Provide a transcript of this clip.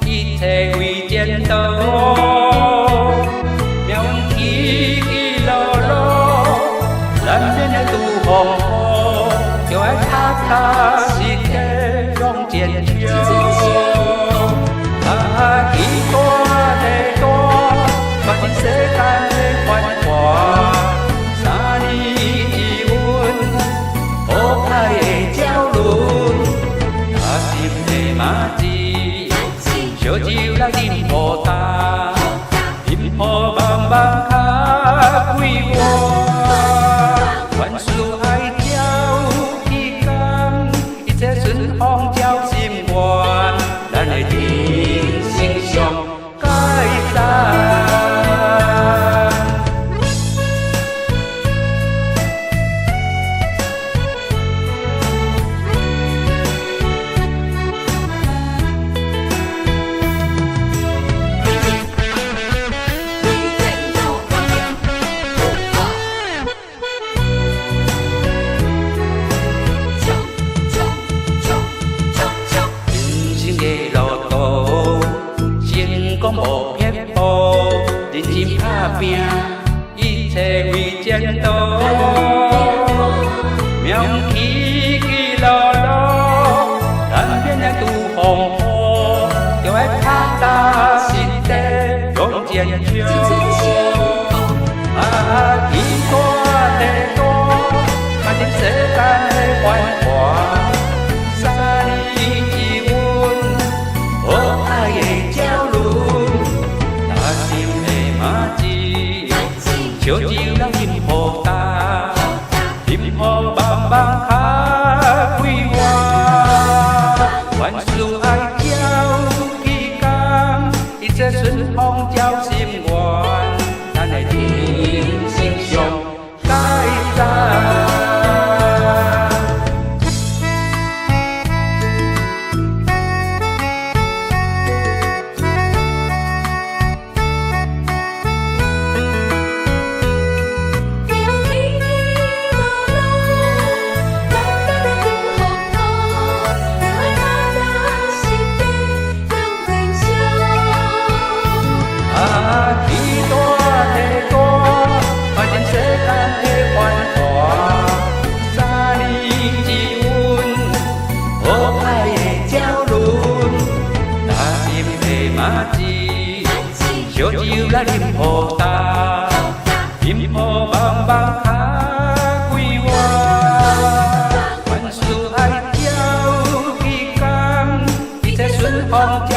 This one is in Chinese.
一切为前途。命运起起落落，难免会拄风雨，就要踏踏实实向前冲。啊，期待地大，发现世间的繁华。3年一运，好歹的鸟轮，啊，心的马子，烧酒来饮好茶，饮好慢慢较几碗，万事爱照起工，一切顺风照心愿，咱的人生上解赞。无撇步，认真打拼，一切为前途。命运起起落落，难免会拄风雨，就要踏踏实实向前冲。啊，天大地大，看见世间的繁华。3年一运，好歹的鸟轮。烧酒来饮好茶，饮好慢慢较几碗。万事爱照起工，一切顺风照心愿，咱的人生上解赞。烧酒来饮好茶，饮好慢慢较几碗。万事爱照起工，一切顺风。